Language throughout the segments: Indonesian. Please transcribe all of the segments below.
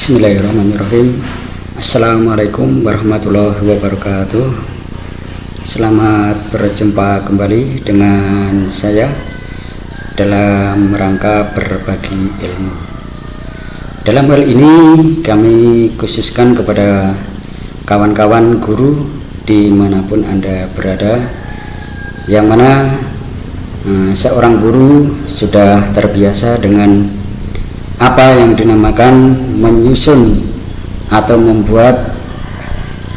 Bismillahirrahmanirrahim. Assalamualaikum warahmatullahi wabarakatuh. Selamat berjumpa kembali dengan saya dalam rangka berbagi ilmu. Dalam hal ini kami khususkan kepada kawan-kawan guru dimanapun Anda berada, yang mana seorang guru sudah terbiasa dengan apa yang dinamakan menyusun atau membuat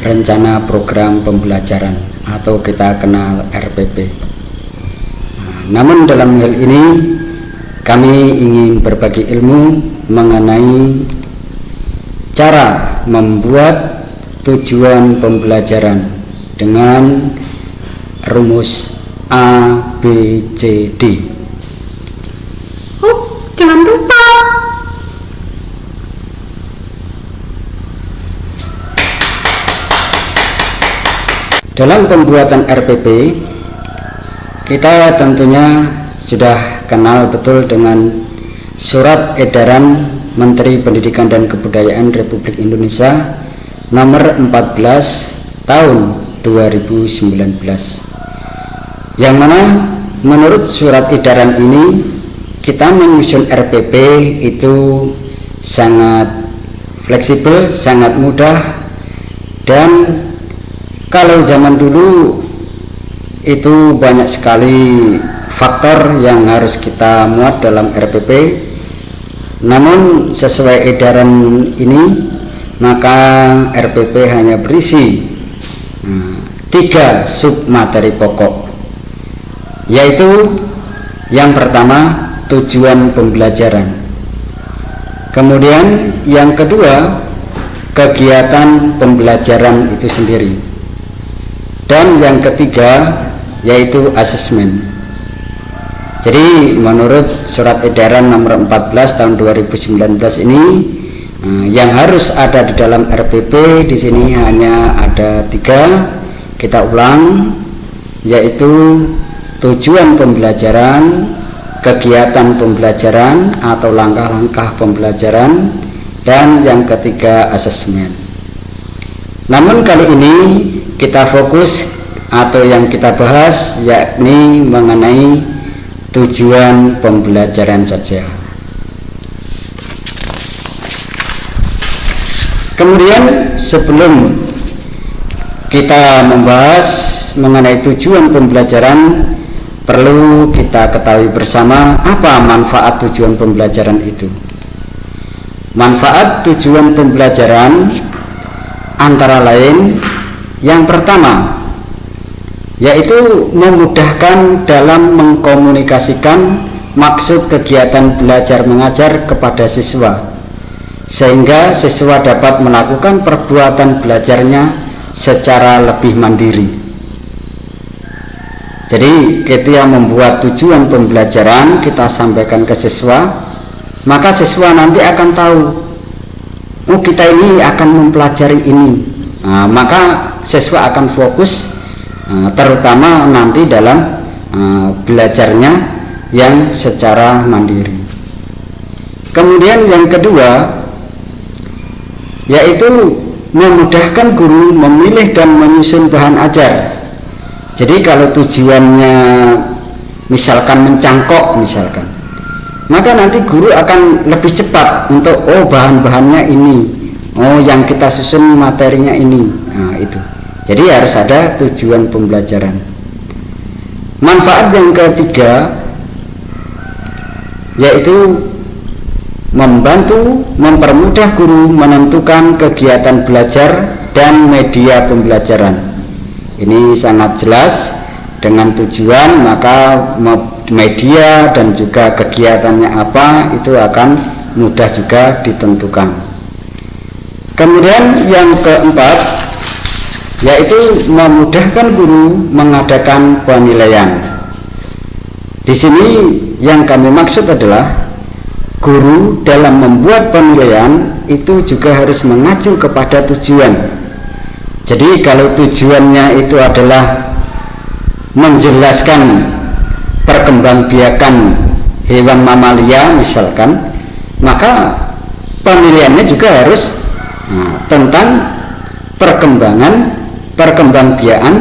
rencana program pembelajaran atau kita kenal RPP. Namun dalam hal ini kami ingin berbagi ilmu mengenai cara membuat tujuan pembelajaran dengan rumus A, B, C, D. Jangan lupa. Dalam pembuatan RPP, kita tentunya sudah kenal betul dengan Surat Edaran Menteri Pendidikan dan Kebudayaan Republik Indonesia nomor 14 tahun 2019, yang mana menurut surat edaran ini kita menyusun RPP itu sangat fleksibel, sangat mudah, dan kalau zaman dulu itu banyak sekali faktor yang harus kita muat dalam RPP. Namun sesuai edaran ini, maka RPP hanya berisi 3 submateri pokok, yaitu yang pertama tujuan pembelajaran, kemudian yang kedua kegiatan pembelajaran itu sendiri, dan yang ketiga yaitu asesmen. Jadi menurut surat edaran nomor 14 tahun 2019 ini, yang harus ada di dalam RPP di sini hanya ada 3. Kita ulang, yaitu tujuan pembelajaran, kegiatan pembelajaran atau langkah-langkah pembelajaran, dan yang ketiga asesmen. Namun kali ini kita fokus atau yang kita bahas yakni mengenai tujuan pembelajaran saja. Kemudian sebelum kita membahas mengenai tujuan pembelajaran, perlu kita ketahui bersama apa manfaat tujuan pembelajaran itu. Manfaat tujuan pembelajaran antara lain yang pertama yaitu memudahkan dalam mengkomunikasikan maksud kegiatan belajar mengajar kepada siswa, sehingga siswa dapat melakukan perbuatan belajarnya secara lebih mandiri. Jadi ketika membuat tujuan pembelajaran kita sampaikan ke siswa, maka siswa nanti akan tahu, oh kita ini akan mempelajari ini. Maka siswa akan fokus terutama nanti dalam belajarnya yang secara mandiri. Kemudian yang kedua yaitu memudahkan guru memilih dan menyusun bahan ajar. Jadi kalau tujuannya misalkan mencangkok misalkan, maka nanti guru akan lebih cepat untuk bahan-bahannya ini, yang kita susun materinya ini. Itu. Jadi harus ada tujuan pembelajaran. Manfaat yang ketiga yaitu membantu mempermudah guru menentukan kegiatan belajar dan media pembelajaran. Ini sangat jelas, dengan tujuan maka media dan juga kegiatannya apa itu akan mudah juga ditentukan. Kemudian yang keempat yaitu memudahkan guru mengadakan penilaian. Di sini yang kami maksud adalah guru dalam membuat penilaian itu juga harus mengacu kepada tujuan. Jadi kalau tujuannya itu adalah menjelaskan perkembangbiakan hewan mamalia misalkan, maka pemilihannya juga harus tentang perkembangbiakan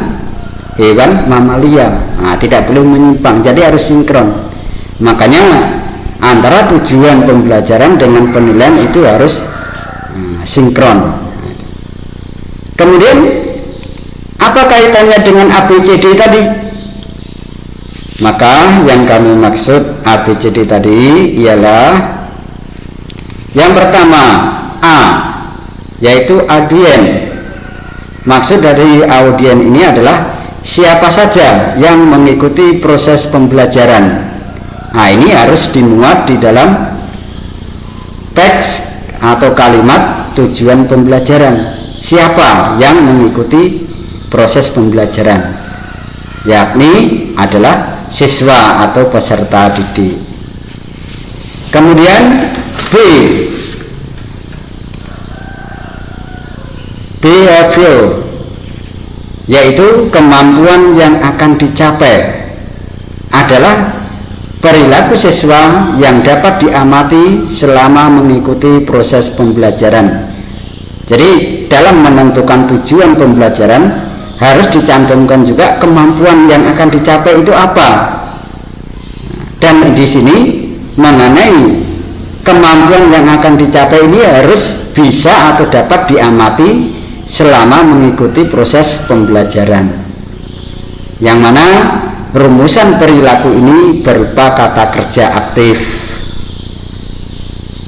hewan mamalia. Tidak boleh menyimpang, jadi harus sinkron. Makanya antara tujuan pembelajaran dengan penilaian itu harus sinkron. Kemudian apa kaitannya dengan ABCD tadi? Maka yang kami maksud ABCD tadi ialah yang pertama A, yaitu audien. Maksud dari audien ini adalah siapa saja yang mengikuti proses pembelajaran. Ini harus dimuat di dalam teks atau kalimat tujuan pembelajaran. Siapa yang mengikuti proses pembelajaran, yakni adalah siswa atau peserta didik. Kemudian B, behavior, yaitu kemampuan yang akan dicapai adalah perilaku siswa yang dapat diamati selama mengikuti proses pembelajaran. Jadi dalam menentukan tujuan pembelajaran harus dicantumkan juga kemampuan yang akan dicapai itu apa. Dan di sini mengenai kemampuan yang akan dicapai ini harus bisa atau dapat diamati selama mengikuti proses pembelajaran. Yang mana rumusan perilaku ini berupa kata kerja aktif.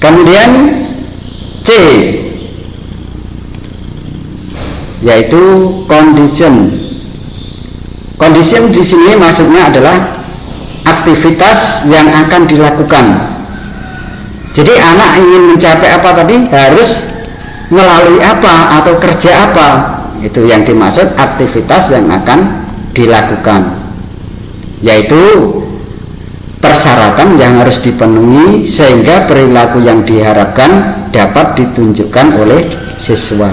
Kemudian C, yaitu condition. Condition di sini maksudnya adalah aktivitas yang akan dilakukan. Jadi anak ingin mencapai apa tadi, harus melalui apa atau kerja apa. Itu yang dimaksud aktivitas yang akan dilakukan, yaitu persyaratan yang harus dipenuhi sehingga perilaku yang diharapkan dapat ditunjukkan oleh siswa.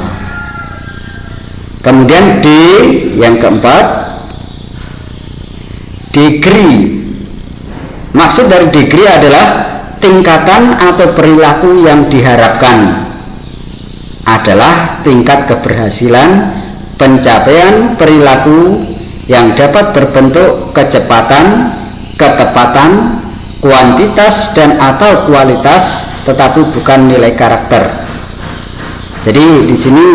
Kemudian D, yang keempat, degree. Maksud dari degree adalah tingkatan atau perilaku yang diharapkan adalah tingkat keberhasilan pencapaian perilaku yang dapat berbentuk kecepatan, ketepatan, kuantitas dan atau kualitas, tetapi bukan nilai karakter. Jadi di sini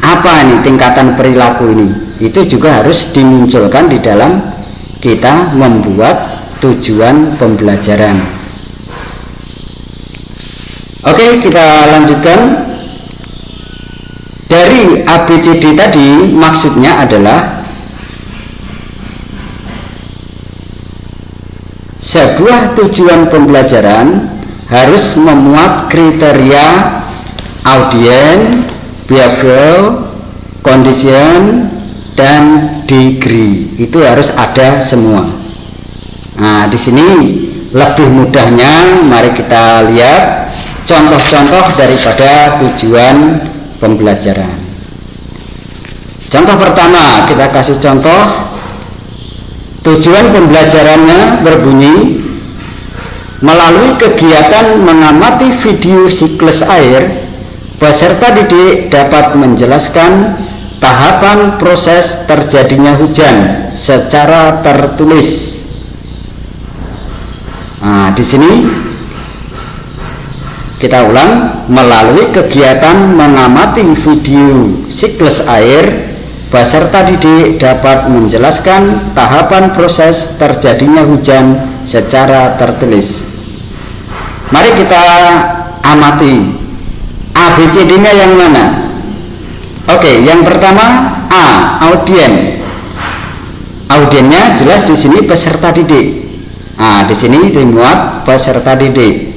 apa nih tingkatan perilaku ini? Itu juga harus dimunculkan di dalam kita membuat tujuan pembelajaran. Oke, kita lanjutkan. Dari ABCD tadi maksudnya adalah sebuah tujuan pembelajaran harus memuat kriteria audien, behavior, condition, dan degree. Itu harus ada semua. Nah, di sini lebih mudahnya mari kita lihat contoh-contoh daripada tujuan pembelajaran. Contoh pertama, kita kasih contoh. Tujuan pembelajarannya berbunyi, melalui kegiatan mengamati video siklus air, peserta didik dapat menjelaskan tahapan proses terjadinya hujan secara tertulis. Nah, di sini kita ulang, melalui kegiatan mengamati video siklus air, peserta didik dapat menjelaskan tahapan proses terjadinya hujan secara tertulis. Mari kita amati ABCD-nya yang mana. Oke, yang pertama A, audien. Audiennya jelas di sini peserta didik. Nah, di sini dimuat peserta didik.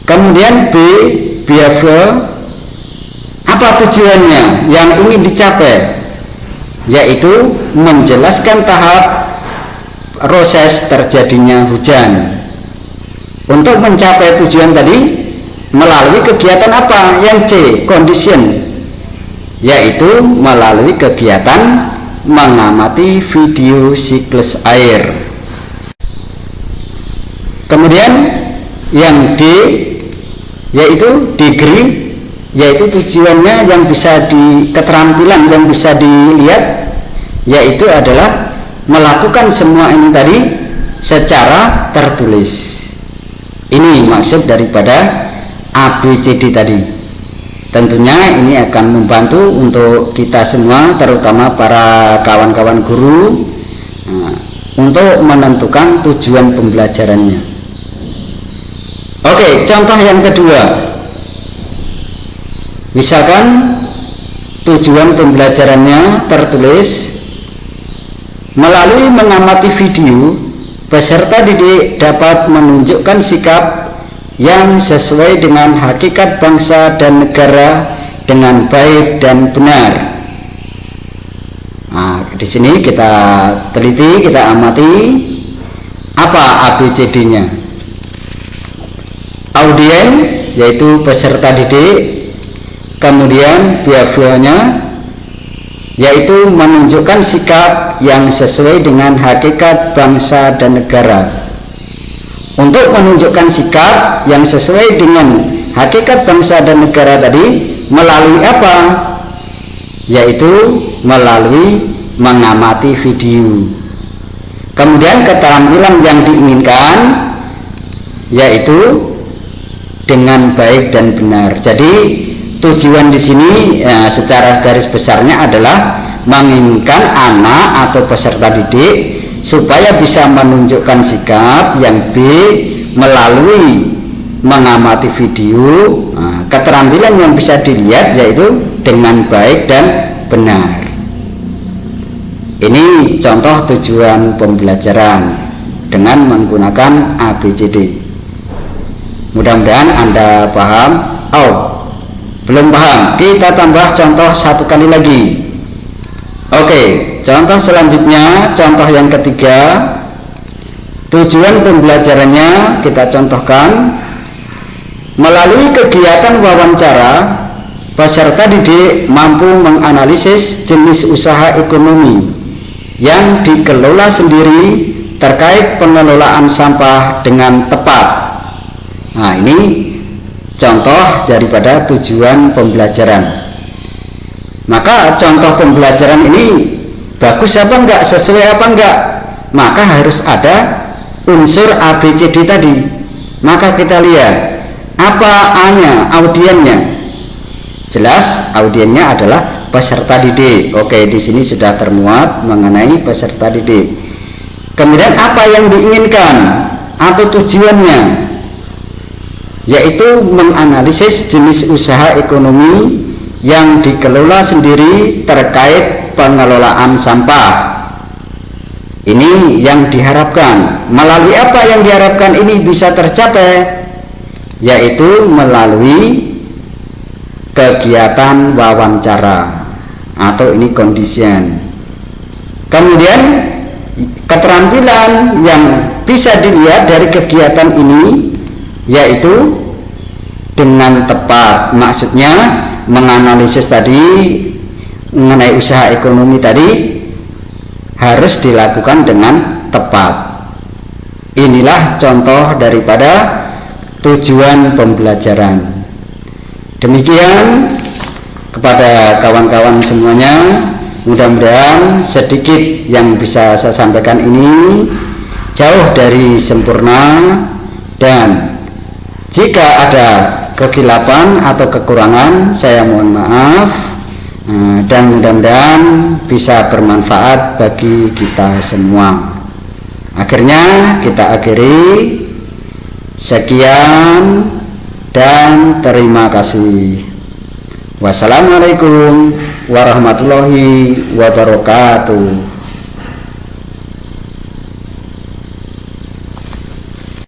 Kemudian B, behavior. Apa tujuannya yang ingin dicapai? Yaitu menjelaskan tahap proses terjadinya hujan. Untuk mencapai tujuan tadi melalui kegiatan apa? Yang C, condition, yaitu melalui kegiatan mengamati video siklus air. Kemudian yang D, yaitu degree, yaitu tujuannya yang bisa keterampilan yang bisa dilihat, yaitu adalah melakukan semua ini tadi secara tertulis. Ini maksud daripada ABCD tadi. Tentunya ini akan membantu untuk kita semua, terutama para kawan-kawan guru, untuk menentukan tujuan pembelajarannya. Oke, contoh yang kedua. Misalkan tujuan pembelajarannya tertulis, melalui mengamati video, peserta didik dapat menunjukkan sikap yang sesuai dengan hakikat bangsa dan negara dengan baik dan benar. Nah, di sini kita teliti, kita amati apa ABCD-nya. Audien, yaitu peserta didik, kemudian behaviornya, yaitu menunjukkan sikap yang sesuai dengan hakikat bangsa dan negara. Untuk menunjukkan sikap yang sesuai dengan hakikat bangsa dan negara tadi melalui apa? Yaitu melalui mengamati video. Kemudian keterampilan yang diinginkan yaitu dengan baik dan benar. Jadi tujuan di sini secara garis besarnya adalah menginginkan anak atau peserta didik supaya bisa menunjukkan sikap yang B melalui mengamati video. Keterampilan yang bisa dilihat yaitu dengan baik dan benar. Ini contoh tujuan pembelajaran dengan menggunakan ABCD. Mudah-mudahan Anda paham. Belum paham? Kita tambah contoh satu kali lagi. Oke, contoh selanjutnya, contoh yang ketiga. Tujuan pembelajarannya kita contohkan melalui kegiatan wawancara, peserta didik mampu menganalisis jenis usaha ekonomi yang dikelola sendiri terkait pengelolaan sampah dengan tepat. Nah, ini contoh daripada tujuan pembelajaran. Maka contoh pembelajaran ini bagus apa enggak, sesuai apa enggak, maka harus ada unsur ABCD tadi. Maka kita lihat apa A-nya, audiennya. Jelas audiennya adalah peserta didik. Oke, di sini sudah termuat mengenai peserta didik. Kemudian apa yang diinginkan atau tujuannya, yaitu menganalisis jenis usaha ekonomi yang dikelola sendiri terkait pengelolaan sampah. Ini yang diharapkan. Melalui apa yang diharapkan ini bisa tercapai, yaitu melalui kegiatan wawancara atau ini condition. Kemudian keterampilan yang bisa dilihat dari kegiatan ini yaitu dengan tepat. Maksudnya menganalisis tadi mengenai usaha ekonomi tadi harus dilakukan dengan tepat. Inilah contoh daripada tujuan pembelajaran. Demikian kepada kawan-kawan semuanya, mudah-mudahan sedikit yang bisa saya sampaikan ini jauh dari sempurna, dan jika ada kekilapan atau kekurangan saya mohon maaf, dan mudah-mudahan bisa bermanfaat bagi kita semua. Akhirnya kita akhiri. Sekian dan terima kasih. Wassalamualaikum warahmatullahi wabarakatuh.